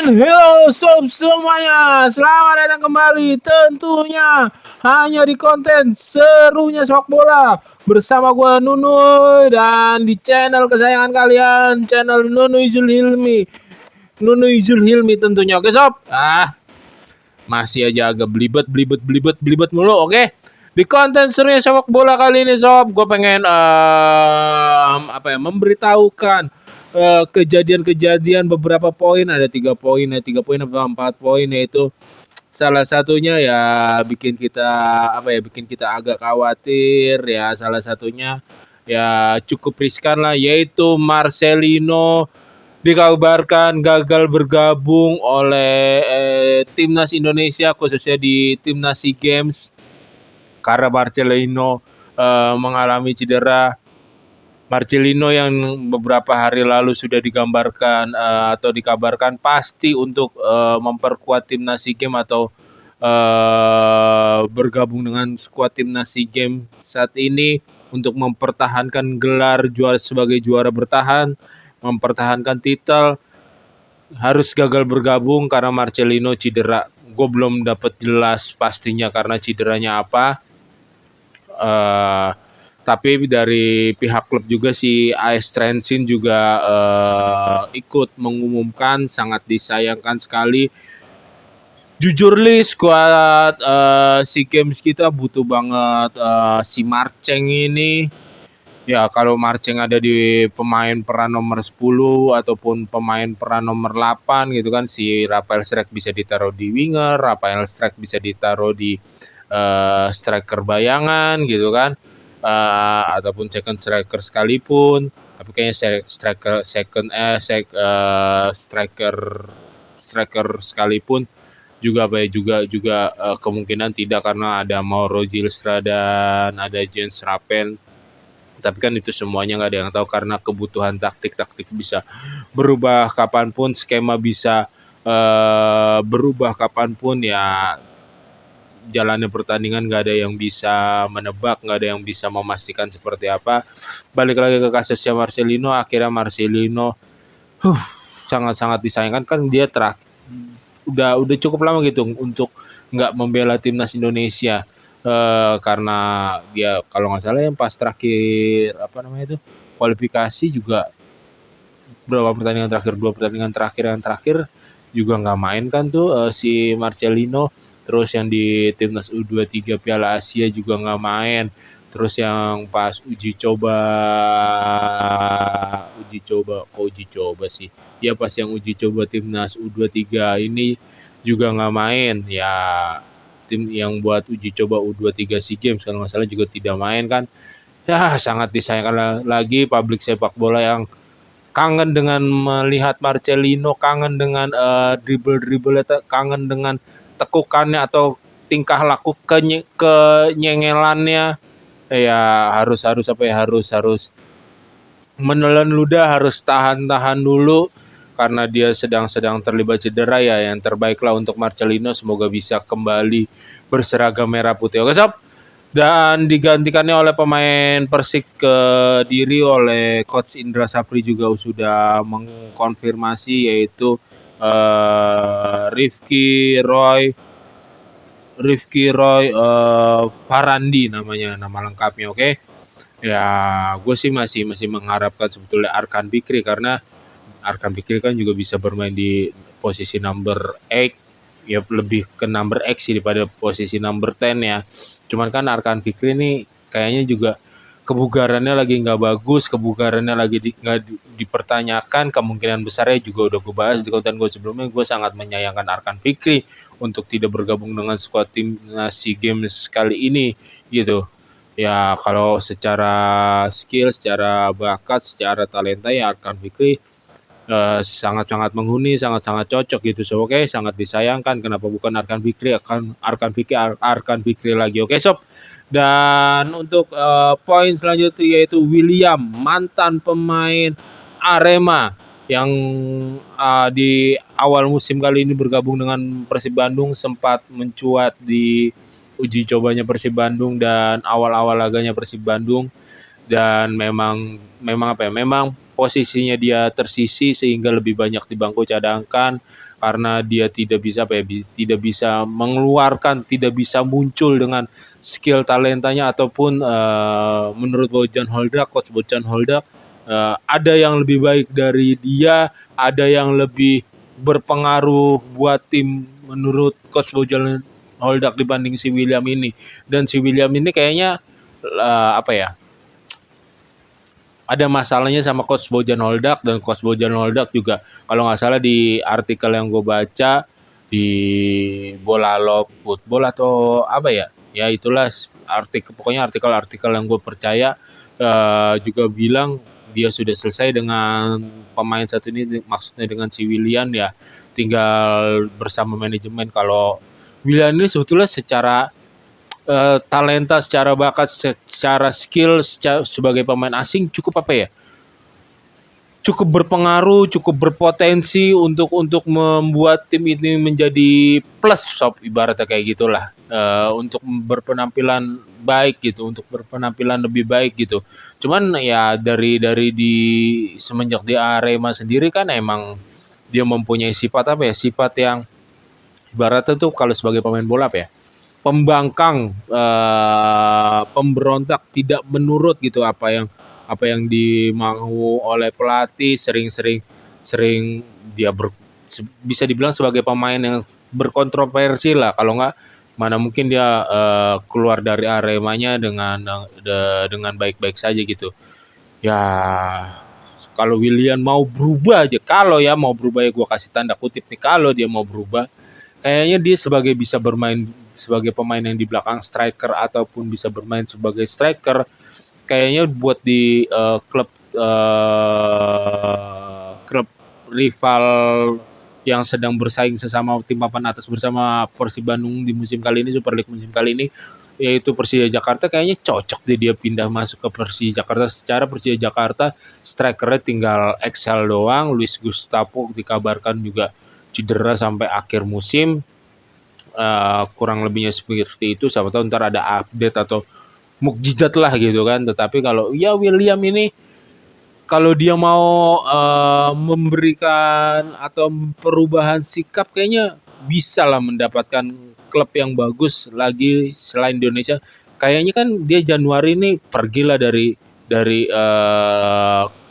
And hello sob semuanya, selamat datang kembali tentunya hanya di konten serunya sepak bola bersama gue Nunuy dan di channel kesayangan kalian, channel Nunuy Zulhilmi. Nunuy Zulhilmi tentunya. Oke sob, masih aja agak belibet mulu. Oke, di konten serunya sepak bola kali ini sob, gue pengen memberitahukan kejadian beberapa poin. Ada 3 poin, atau 4 poin, yaitu salah satunya ya bikin kita agak khawatir ya. Salah satunya ya cukup riskan lah, yaitu Marcelino dikabarkan gagal bergabung oleh timnas Indonesia, khususnya di timnas SEA Games, karena Marcelino mengalami cedera. Marcelino yang beberapa hari lalu sudah digambarkan atau dikabarkan pasti untuk memperkuat timnas SEA Games atau bergabung dengan skuad timnas SEA Games saat ini untuk mempertahankan gelar juara sebagai juara bertahan, mempertahankan titel, harus gagal bergabung karena Marcelino cedera. Gue belum dapat jelas pastinya karena cederanya apa. Tapi dari pihak klub juga, si AS Trentin juga ikut mengumumkan. Sangat disayangkan sekali. Jujur li, skuad SEA Games kita butuh banget si Marceng ini. Ya kalau Marceng ada di pemain peran nomor 10 ataupun pemain peran nomor 8 gitu kan, si Rafael Strijk bisa ditaruh di winger, Rafael Strijk bisa ditaruh di striker bayangan gitu kan. Ataupun second striker sekalipun, tapi kayaknya striker sekalipun juga kemungkinan tidak, karena ada Mauro Gilstra dan ada Jens Rappen. Tapi kan itu semuanya nggak ada yang tahu, karena kebutuhan taktik bisa berubah kapanpun, skema bisa berubah kapanpun ya. Jalannya pertandingan nggak ada yang bisa menebak, nggak ada yang bisa memastikan seperti apa. Balik lagi ke kasusnya Marcelino, akhirnya Marcelino sangat-sangat disayangkan kan. Dia udah cukup lama gitu untuk nggak membela timnas Indonesia, karena dia kalau nggak salah yang pas terakhir kualifikasi juga dua pertandingan terakhir juga nggak main kan tuh si Marcelino. Terus yang di timnas U23 Piala Asia juga nggak main. Terus yang pas uji coba sih. Ya pas yang uji coba timnas U23 ini juga nggak main. Ya tim yang buat uji coba U23 SEA Games kalau nggak salah juga tidak main kan. Ya sangat disayangkan lagi publik sepak bola yang kangen dengan melihat Marcelino, kangen dengan dribble, kangen dengan tekukannya atau tingkah laku kenyengelannya. Ya harus menelan ludah, harus tahan dulu karena dia sedang terlibat cedera ya. Yang terbaiklah untuk Marcelino, semoga bisa kembali berseragam merah putih. Oke sob, dan digantikannya oleh pemain Persik Kediri oleh Coach Indra Sapri juga sudah mengkonfirmasi, yaitu Rifki Roy Farandi nama lengkapnya. Oke. Ya gue sih masih mengharapkan sebetulnya Arkan Fikri, karena Arkan Fikri kan juga bisa bermain di posisi number 8, ya lebih ke number X sih daripada posisi number 10 ya. Cuman kan Arkan Fikri ini kayaknya juga kebugarannya lagi nggak bagus, kebugarannya lagi nggak dipertanyakan. Kemungkinan besarnya juga udah gue bahas di konten gue sebelumnya, gue sangat menyayangkan Arkan Fikri untuk tidak bergabung dengan skuad timnas SEA Games kali ini gitu. Ya kalau secara skill, secara bakat, secara talenta ya Arkan Fikri sangat-sangat menghuni, sangat-sangat cocok gitu. So oke, sangat disayangkan kenapa bukan Arkan Fikri lagi. Oke sob. Dan untuk poin selanjutnya yaitu William, mantan pemain Arema yang di awal musim kali ini bergabung dengan Persib Bandung, sempat mencuat di uji cobanya Persib Bandung dan awal-awal laganya Persib Bandung. Dan memang posisinya dia tersisi sehingga lebih banyak di bangku cadangkan karena dia tidak bisa tidak bisa mengeluarkan, tidak bisa muncul dengan skill talentanya ataupun menurut Coach Bojan Holdak ada yang lebih baik dari dia, ada yang lebih berpengaruh buat tim menurut Coach Bojan Holdak dibanding si William ini. Dan si William ini kayaknya ada masalahnya sama Coach Bojan Holdak, dan Coach Bojan Holdak juga kalau nggak salah di artikel yang gue baca di Bola Love Football atau ya itulah pokoknya artikel-artikel yang gue percaya juga bilang dia sudah selesai dengan pemain satu ini, maksudnya dengan si Willian, ya tinggal bersama manajemen. Kalau Willian ini sebetulnya secara talenta, secara bakat, secara skill, sebagai pemain asing cukup cukup berpengaruh, cukup berpotensi untuk membuat tim ini menjadi plus, sob, ibaratnya kayak gitulah, untuk berpenampilan baik gitu, untuk berpenampilan lebih baik gitu. Cuman ya dari di semenjak di Arema sendiri kan emang dia mempunyai sifat sifat yang ibaratnya tuh kalau sebagai pemain bola pembangkang, pemberontak, tidak menurut gitu apa yang dimau oleh pelatih. Sering dia bisa dibilang sebagai pemain yang berkontroversi lah, kalau nggak mana mungkin dia keluar dari Aremanya dengan baik-baik saja gitu ya. Kalau Willian mau berubah aja, ya gue kasih tanda kutip nih, kalau dia mau berubah kayaknya dia bisa bermain sebagai pemain yang di belakang striker ataupun bisa bermain sebagai striker. Kayaknya buat di klub rival yang sedang bersaing sesama tim papan atas bersama Persib Bandung di musim kali ini, Super League musim kali ini, yaitu Persija Jakarta, kayaknya cocok dia pindah masuk ke Persija Jakarta. Secara Persija Jakarta strikernya tinggal Excel doang. Luis Gustavo dikabarkan juga cedera sampai akhir musim, kurang lebihnya seperti itu. Siapa tahu ntar ada update atau mukjizat lah gitu kan. Tetapi kalau ya William ini, kalau dia mau memberikan atau perubahan sikap, kayaknya bisa lah mendapatkan klub yang bagus lagi selain Indonesia. Kayaknya kan dia Januari ini pergilah dari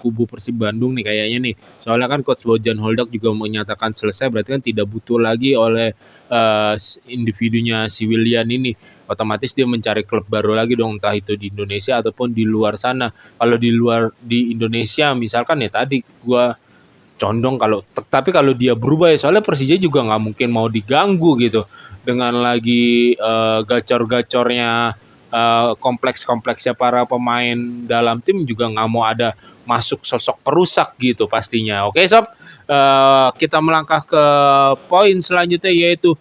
kubu Persib Bandung nih kayaknya nih. Soalnya kan Coach Bojan Holdak juga menyatakan selesai, berarti kan tidak butuh lagi oleh individunya si Willian ini. Otomatis dia mencari klub baru lagi dong, entah itu di Indonesia ataupun di luar sana. Kalau di Indonesia misalkan ya tadi gua condong tapi kalau dia berubah ya, soalnya Persija juga nggak mungkin mau diganggu gitu dengan lagi gacor-gacornya, kompleks-kompleksnya para pemain dalam tim, juga nggak mau ada masuk sosok perusak gitu pastinya. Oke sob, kita melangkah ke poin selanjutnya, yaitu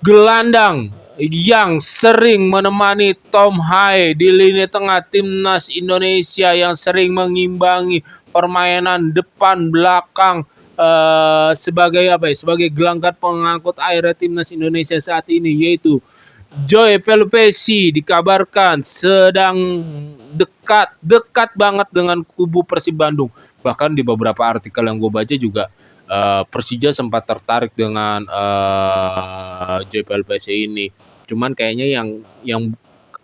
gelandang yang sering menemani Tom Hai di lini tengah timnas Indonesia, yang sering mengimbangi permainan depan belakang sebagai gelanggar pengangkut air timnas Indonesia saat ini, yaitu Joy Pelupesi. Dikabarkan sedang dekat banget dengan kubu Persib Bandung. Bahkan di beberapa artikel yang gue baca juga Persija sempat tertarik dengan Joy Pelupesi ini. Cuman kayaknya yang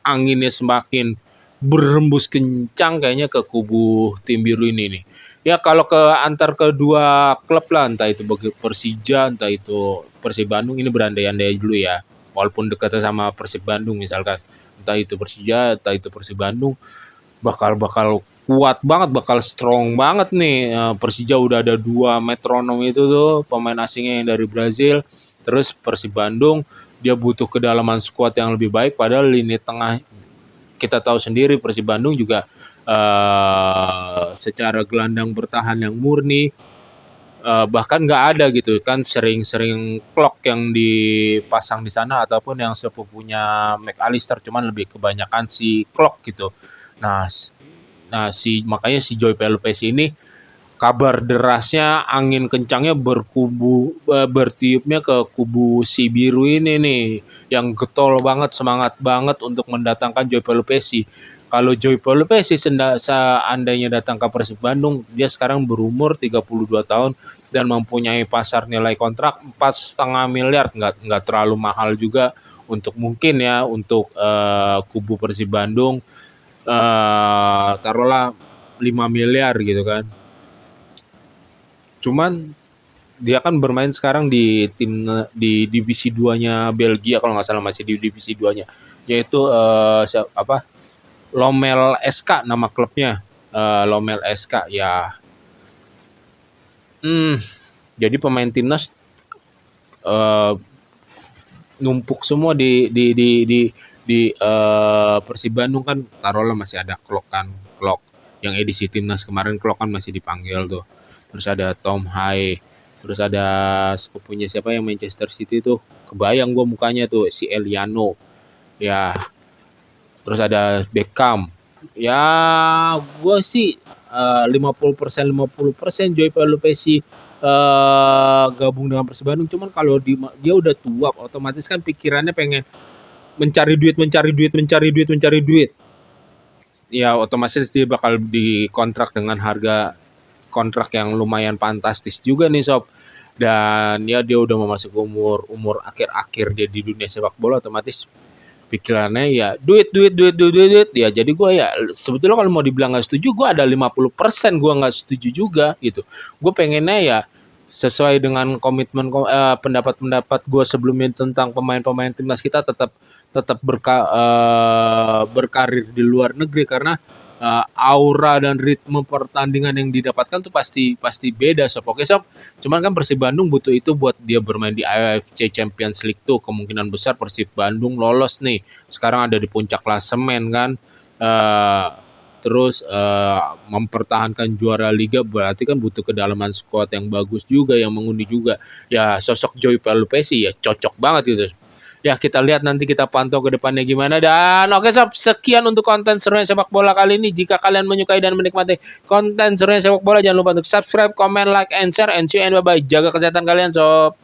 anginnya semakin berhembus kencang kayaknya ke kubu tim biru ini nih. Ya kalau antar kedua klub lah, entah itu bagi Persija, entah itu Persib Bandung, ini berandai-andai dulu ya. Walaupun dekat sama Persib Bandung misalkan, entah itu Persija, entah itu Persib Bandung, bakal kuat banget, bakal strong banget nih. Persija udah ada 2 metronom itu tuh, pemain asingnya yang dari Brazil. Terus Persib Bandung dia butuh kedalaman skuad yang lebih baik, padahal lini tengah kita tahu sendiri Persib Bandung juga secara gelandang bertahan yang murni, bahkan nggak ada gitu kan, sering clock yang dipasang di sana ataupun yang sepupunya McAllister, cuman lebih kebanyakan si clock gitu. Nah makanya si Joy Pelupesi ini, kabar derasnya, angin kencangnya bertiupnya ke kubu si biru ini nih, yang getol banget, semangat banget untuk mendatangkan Joy Pelupesi. Kalau Joy Pelupesi seandainya datang ke Persib Bandung, dia sekarang berumur 32 tahun dan mempunyai pasar nilai kontrak 4,5 miliar, nggak terlalu mahal juga untuk mungkin ya untuk kubu Persib Bandung, taruhlah 5 miliar gitu kan. Cuman dia kan bermain sekarang di di divisi 2-nya Belgia kalau nggak salah, masih di divisi 2-nya, yaitu Lommel SK nama klubnya. Lommel SK ya. Jadi pemain timnas numpuk semua di Persib Bandung kan. Taruhlah masih ada Klok yang edisi timnas kemarin, Klok kan masih dipanggil tuh. Terus ada Tom Hai, terus ada sepupunya siapa yang Manchester City tuh, kebayang gue mukanya tuh, si Eliano ya. Terus ada Beckham ya. Gue sih 50% Joy Pelupesi gabung dengan Persib Bandung. Cuman kalau dia udah tua, otomatis kan pikirannya pengen mencari duit ya, otomatis dia bakal dikontrak dengan harga kontrak yang lumayan fantastis juga nih sob. Dan ya dia udah memasuki umur akhir-akhir dia di dunia sepak bola, otomatis pikirannya ya duit ya. Jadi gue ya sebetulnya kalau mau dibilang nggak setuju, gue ada 50% gue nggak setuju juga gitu. Gue pengennya ya sesuai dengan komitmen pendapat gue sebelumnya tentang pemain-pemain timnas kita tetap berkarir di luar negeri, karena aura dan ritme pertandingan yang didapatkan tuh pasti beda sob. Oke sob, cuman kan Persib Bandung butuh itu buat dia bermain di AFC Champions League tuh. Kemungkinan besar Persib Bandung lolos nih, sekarang ada di puncak klasemen kan. Terus mempertahankan juara liga berarti kan butuh kedalaman squad yang bagus juga, yang mengundi juga. Ya sosok Joy Pelupesi ya cocok banget gitu. Ya kita lihat nanti, kita pantau ke depannya gimana. Dan oke sob, sekian untuk konten serunya sepak bola kali ini. Jika kalian menyukai dan menikmati konten serunya sepak bola, jangan lupa untuk subscribe, comment, like, and share. And see you and bye-bye. Jaga kesehatan kalian sob.